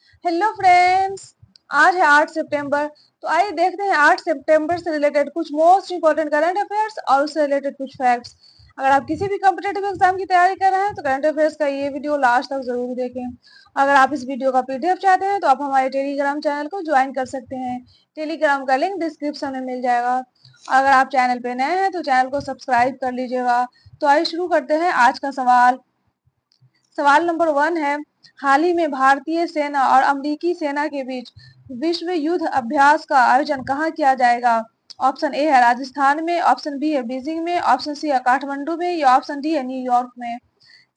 Hello friends. आज है 8 सितंबर। तो आइए देखते हैं 8 सितंबर से रिलेटेड कुछ मोस्ट इंपॉर्टेंट करंट अफेयर्स और उससे रिलेटेड कुछ फैक्ट्स। अगर आप किसी भी कॉम्पिटेटिव एग्जाम की तैयारी कर रहे हैं तो करंट अफेयर्स का ये वीडियो लास्ट तक जरूर देखें। अगर आप इस वीडियो का पीडीएफ चाहते हैं तो आप हमारे टेलीग्राम चैनल को ज्वाइन कर सकते हैं। टेलीग्राम का लिंक डिस्क्रिप्शन में मिल जाएगा। अगर आप चैनल पे नए हैं तो चैनल को सब्सक्राइब कर लीजिएगा। तो आइए शुरू करते हैं आज का सवाल। सवाल नंबर 1 है, हाल ही में भारतीय सेना और अमेरिकी सेना के बीच विश्व युद्ध अभ्यास का आयोजन कहाँ किया जाएगा? ऑप्शन ए है राजस्थान में, ऑप्शन बी है बीजिंग में, ऑप्शन सी है काठमांडू में या ऑप्शन डी है न्यूयॉर्क में।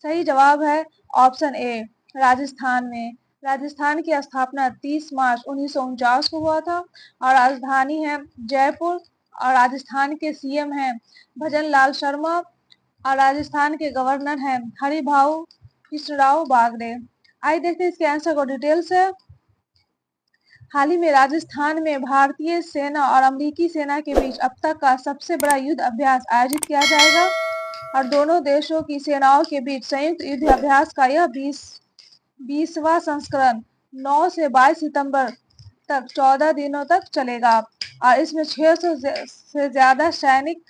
सही जवाब है ऑप्शन ए, राजस्थान में। राजस्थान की स्थापना 30 मार्च 1949 को हुआ था और राजधानी है जयपुर। और राजस्थान के सीएम हैं भजन लाल शर्मा और राजस्थान के गवर्नर हैं हरिभाऊ कृष्णराव बागड़े। आइए देखते हैं इसके आंसर को डिटेल से। हाल ही में राजस्थान में भारतीय सेना और अमेरिकी सेना के बीच अब तक का सबसे बड़ा युद्ध अभ्यास आयोजित किया जाएगा और दोनों देशों की सेनाओं के बीच संयुक्त युद्ध अभ्यास का यह 20वां संस्करण 9 से 22 सितंबर तक 14 दिनों तक चलेगा और इसमें 600 से ज्यादा सैनिक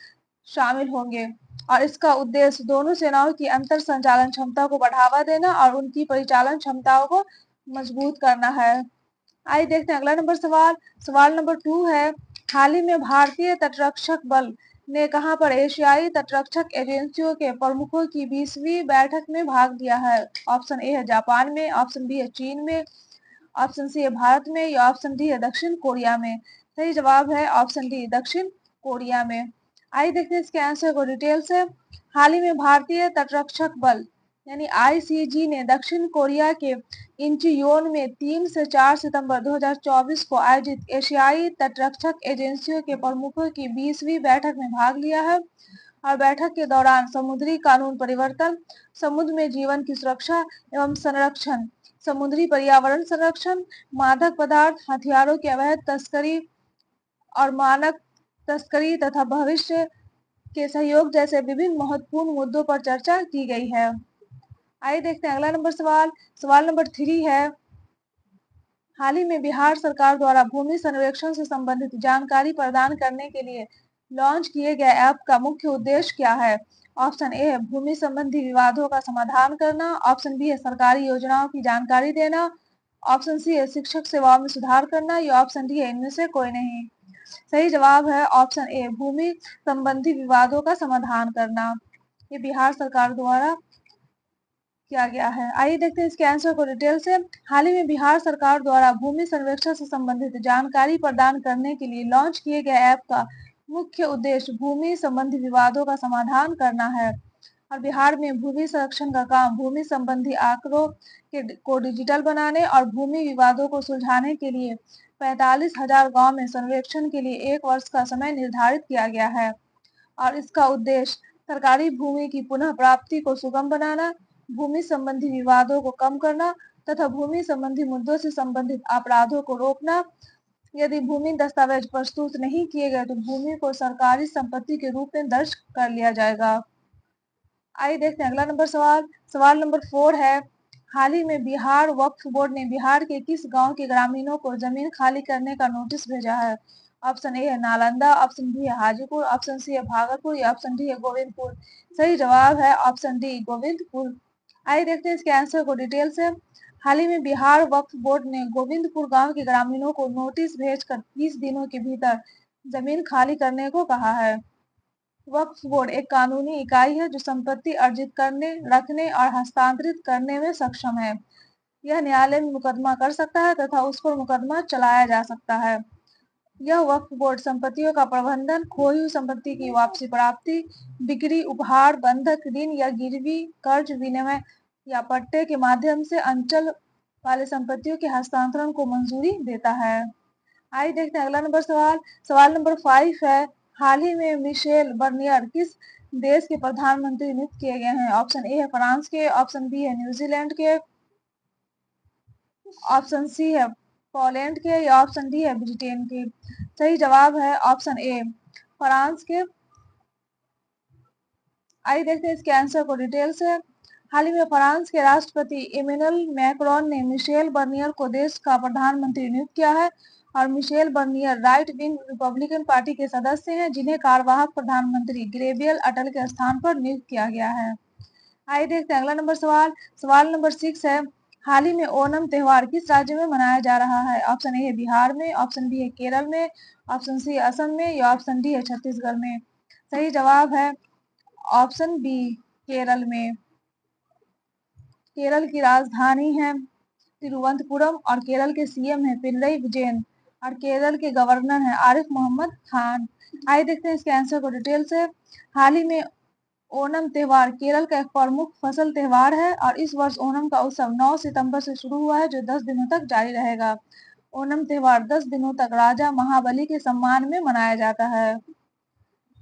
शामिल होंगे और इसका उद्देश्य दोनों सेनाओं की अंतर संचालन क्षमता को बढ़ावा देना और उनकी परिचालन क्षमताओं को मजबूत करना है। आइए देखते हैं अगला नंबर सवाल। सवाल नंबर 2 है, हाल ही में भारतीय तटरक्षक बल ने कहां पर एशियाई तटरक्षक एजेंसियों के प्रमुखों की 20वीं बैठक में भाग लिया है? ऑप्शन ए है जापान में, ऑप्शन बी है चीन में, ऑप्शन सी है भारत में या ऑप्शन डी है दक्षिण कोरिया में। सही जवाब है ऑप्शन डी, दक्षिण कोरिया में। आइए देखते हैं इसके आंसर को डिटेल से। हाल ही में भारतीय तटरक्षक बल यानी आईसीजी ने दक्षिण कोरिया के इंचियोन में 3 से 4 सितंबर 2024 को आयोजित एशियाई तटरक्षक एजेंसियों के प्रमुखों की 20वीं बैठक में भाग लिया है और बैठक के दौरान समुद्री कानून परिवर्तन, समुद्र में जीवन की सुरक्षा एवं संरक्षण, समुद्री पर्यावरण संरक्षण, मादक पदार्थ, हथियारों की अवैध तस्करी और मानक तस्करी तथा भविष्य के सहयोग जैसे विभिन्न महत्वपूर्ण मुद्दों पर चर्चा की गई है। आइए देखते हैं अगला नंबर सवाल। सवाल नंबर 3 है, हाल ही में बिहार सरकार द्वारा भूमि सर्वेक्षण से संबंधित जानकारी प्रदान करने के लिए लॉन्च किए गए ऐप का मुख्य उद्देश्य क्या है? ऑप्शन ए है भूमि संबंधी विवादों का समाधान करना, ऑप्शन बी है सरकारी योजनाओं की जानकारी देना, ऑप्शन सी है शिक्षक सेवाओं में सुधार करना या ऑप्शन डी है इनमें से कोई नहीं। सही जवाब है ऑप्शन ए, भूमि संबंधी विवादों का समाधान करना। ये बिहार सरकार द्वारा किया गया है। आइए देखते हैं इसके आंसर को डिटेल से। हाल ही में बिहार सरकार द्वारा भूमि सर्वेक्षण से संबंधित जानकारी प्रदान करने के लिए लॉन्च किए गए ऐप का मुख्य उद्देश्य भूमि संबंधी विवादों का समाधान करना है और बिहार में भूमि संरक्षण का काम भूमि संबंधी आंकड़ों को डिजिटल बनाने और भूमि विवादों को सुलझाने के लिए 45,000 गांव में सर्वेक्षण के लिए 1 वर्ष का समय निर्धारित किया गया है और इसका उद्देश्य सरकारी भूमि की पुनः प्राप्ति को सुगम बनाना, भूमि संबंधी विवादों को कम करना तथा भूमि संबंधी मुद्दों से संबंधित अपराधों को रोकना। यदि भूमि दस्तावेज प्रस्तुत नहीं किए गए तो भूमि को सरकारी संपत्ति के रूप में दर्ज कर लिया जाएगा। आइए देखते हैं अगला नंबर सवाल। सवाल नंबर 4 है, हाल ही में बिहार वक्फ बोर्ड ने बिहार के किस गांव के ग्रामीणों को जमीन खाली करने का नोटिस भेजा है? ऑप्शन ए है नालंदा, ऑप्शन बी है हाजीपुर, ऑप्शन सी है भागलपुर या ऑप्शन डी है गोविंदपुर। सही जवाब है ऑप्शन डी, गोविंदपुर। आइए देखते हैं इसके आंसर को डिटेल से। हाल ही में बिहार वक्फ बोर्ड ने गोविंदपुर गांव के ग्रामीणों को नोटिस भेजकर 30 दिनों के भीतर जमीन खाली करने को कहा है। वक्फ बोर्ड एक कानूनी इकाई है जो संपत्ति अर्जित करने, रखने और हस्तांतरित करने में सक्षम है। यह न्यायालय में मुकदमा कर सकता है तथा उस पर मुकदमा चलाया जा सकता है। यह वक्फ बोर्ड संपत्तियों का प्रबंधन, खोई हुई संपत्ति की वापसी प्राप्ति, बिक्री, उपहार, बंधक, ऋण या गिरवी, कर्ज विनिमय या पट्टे के माध्यम से अंचल वाले संपत्तियों के हस्तांतरण को मंजूरी देता है। आइए देखते हैं अगला नंबर सवाल। सवाल नंबर 5 है, हाल ही में मिशेल बर्नियर किस देश के प्रधानमंत्री नियुक्त किए गए हैं? ऑप्शन ए है फ्रांस के, ऑप्शन बी है न्यूजीलैंड के, ऑप्शन सी है पोलैंड के या ऑप्शन डी है ब्रिटेन के। सही जवाब है ऑप्शन ए, फ्रांस के। आइए देखते हैं इसके आंसर को डिटेल से। हाल ही में फ्रांस के राष्ट्रपति इमैनुअल मैक्रोन ने मिशेल बर्नियर को देश का प्रधानमंत्री नियुक्त किया है और Michel Barnier right wing Republican party के सदस्य हैं, जिन्हें कार्यवाहक प्रधानमंत्री गैब्रियल अटल के स्थान पर नियुक्त किया गया है। आइए देखते हैं अगला नंबर सवाल। सवाल नंबर 6 है, हाल ही में ओणम त्योहार किस राज्य में मनाया जा रहा है? ऑप्शन ए है बिहार में, ऑप्शन बी है केरल में, ऑप्शन सी असम में या ऑप्शन डी है छत्तीसगढ़ में। सही जवाब है ऑप्शन बी, केरल में। केरल की राजधानी है तिरुवनंतपुरम और केरल के सीएम है पिनरई विजयन और केरल के गवर्नर है आरिफ मोहम्मद खान। आइए देखते हैं इसके आंसर को डिटेल से। हाल ही में ओणम त्योहार केरल का एक प्रमुख फसल त्योहार है और इस वर्ष ओणम का उत्सव 9 सितंबर से शुरू हुआ है, जो 10 दिनों तक जारी रहेगा। ओणम त्योहार 10 दिनों तक राजा महाबली के सम्मान में मनाया जाता है।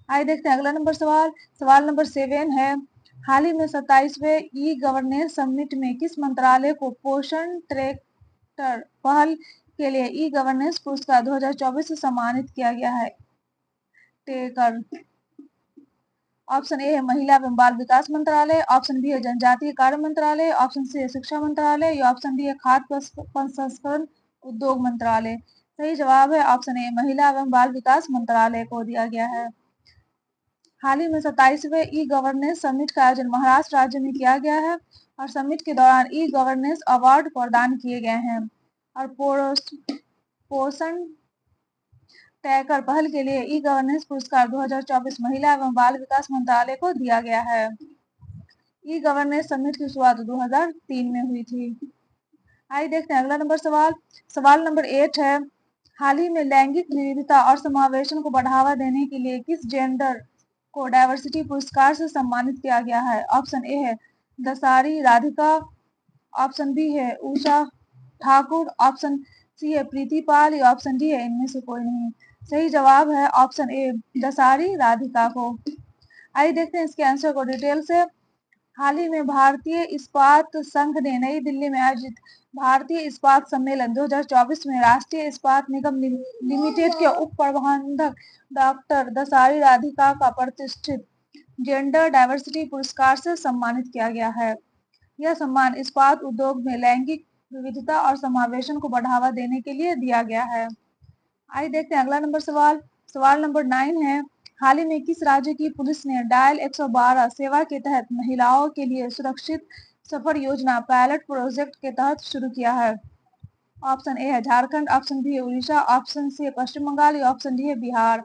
आइए देखते हैं अगला नंबर सवाल। सवाल नंबर 7 है, हाल ही में 27वें ई गवर्नेंस समिट में किस मंत्रालय को पोषण ट्रैक्टर पहल के लिए ई गवर्नेंस पुरस्कार 2024 से सम्मानित किया गया है? टेकर ऑप्शन ए है महिला एवं बाल विकास मंत्रालय, ऑप्शन बी है जनजातीय कार्य मंत्रालय, ऑप्शन सी है शिक्षा मंत्रालय या ऑप्शन डी है खाद्य प्रसंस्करण उद्योग मंत्रालय। सही जवाब है ऑप्शन ए, महिला एवं बाल विकास मंत्रालय को दिया गया है। हाल ही में 27वें ई गवर्नेंस समिट का आयोजन महाराष्ट्र राज्य में किया गया है और समिट के दौरान ई गवर्नेंस अवार्ड प्रदान किए गए हैं और पोषण ट्रैकर पहल के लिए ई गवर्नेंस पुरस्कार 2024 महिला एवं बाल विकास मंत्रालय को दिया गया है। ई गवर्नेंस समिट की शुरुआत 2003 में हुई थी। आइए देखते हैं अगला नंबर सवाल। सवाल नंबर 8 है, हाल ही में लैंगिक विविधता और समावेशन को बढ़ावा देने के लिए किस जेंडर को डायवर्सिटी पुरस्कार से सम्मानित किया गया है? ऑप्शन ए है दसारी राधिका, ऑप्शन बी है उषा ठाकुर, ऑप्शन सी है प्रीति पाल या ऑप्शन डी है इनमें से कोई नहीं। सही जवाब है ऑप्शन ए, दसारी राधिका को। आइए देखते हैं इसके आंसर को डिटेल से। हाल ही में भारतीय इस्पात संघ ने नई दिल्ली में आयोजित भारतीय इस्पात सम्मेलन 2024 में राष्ट्रीय इस्पात निगम लिमिटेड के उप प्रबंधक डॉक्टर दसारी राधिका का प्रतिष्ठित जेंडर डायवर्सिटी पुरस्कार से सम्मानित किया गया है। यह सम्मान इस्पात उद्योग में लैंगिक विविधता और समावेशन को बढ़ावा देने के लिए दिया गया है। आइए देखते हैं अगला नंबर सवाल। सवाल नंबर 9 है, हाल ही में किस राज्य की पुलिस ने डायल 112 सेवा के तहत महिलाओं के लिए सुरक्षित सफर योजना पायलट प्रोजेक्ट के तहत शुरू किया है? ऑप्शन ए है झारखंड, ऑप्शन बी है उड़ीसा, ऑप्शन सी है पश्चिम बंगाल या ऑप्शन डी है बिहार।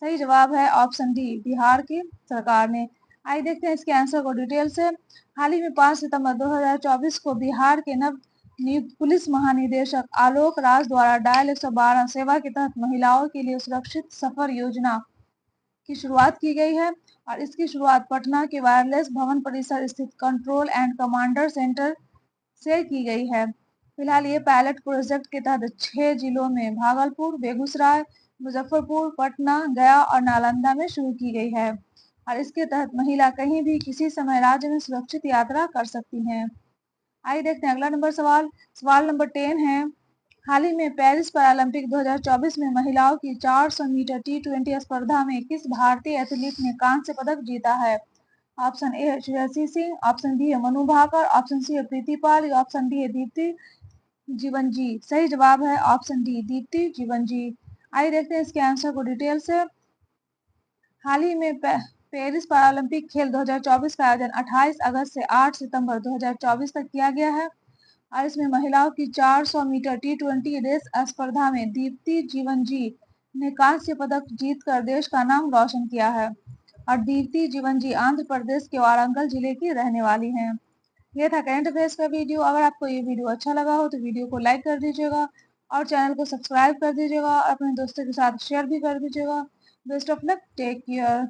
सही जवाब है ऑप्शन डी, बिहार की सरकार ने। आइए देखते हैं इसके आंसर को डिटेल से। हाल ही में 5 सितंबर 2024 को बिहार के नव नियुक्त पुलिस महानिदेशक आलोक राज द्वारा डायल 112 सेवा के तहत महिलाओं के लिए सुरक्षित सफर योजना की शुरुआत की गई है और इसकी शुरुआत पटना के वायरलेस भवन परिसर स्थित कंट्रोल एंड कमांडर सेंटर से की गई है। फिलहाल ये पायलट प्रोजेक्ट के तहत 6 जिलों में भागलपुर, बेगूसराय, मुजफ्फरपुर, पटना, गया और नालंदा में शुरू की गई है और इसके तहत महिला कहीं भी किसी समय राज्य में सुरक्षित यात्रा कर सकती हैं। आइए देखते हैं अगला नंबर सवाल। सवाल नंबर 10 है, हाल ही में पेरिस पैरालंपिक 2024 में महिलाओं की 400 मीटर T20 स्पर्धा में किस भारतीय एथलीट ने कांस्य पदक जीता है? ऑप्शन ए है श्रेयसी सिंह, ऑप्शन बी है मनु भाकर, ऑप्शन सी है प्रीति पाल या ऑप्शन डी है दीप्ति जीवनजी। सही जवाब है ऑप्शन डी, दीप्ति जीवनजी। आइए देखते हैं इसके आंसर को डिटेल से। हाल ही में पेरिस पैरालंपिक खेल 2024 का आयोजन 28 अगस्त से 8 सितंबर 2024 तक किया गया है और इसमें महिलाओं की 400 मीटर T20 रेस स्पर्धा में दीप्ति जीवनजी ने कांस्य पदक जीतकर देश का नाम रोशन किया है और दीप्ति जीवनजी आंध्र प्रदेश के वारंगल जिले की रहने वाली हैं। यह था करंट अफेयर्स का वीडियो। अगर आपको ये वीडियो अच्छा लगा हो तो वीडियो को लाइक कर दीजिएगा और चैनल को सब्सक्राइब कर दीजिएगा और अपने दोस्तों के साथ शेयर भी कर दीजिएगा। Best of luck, take care.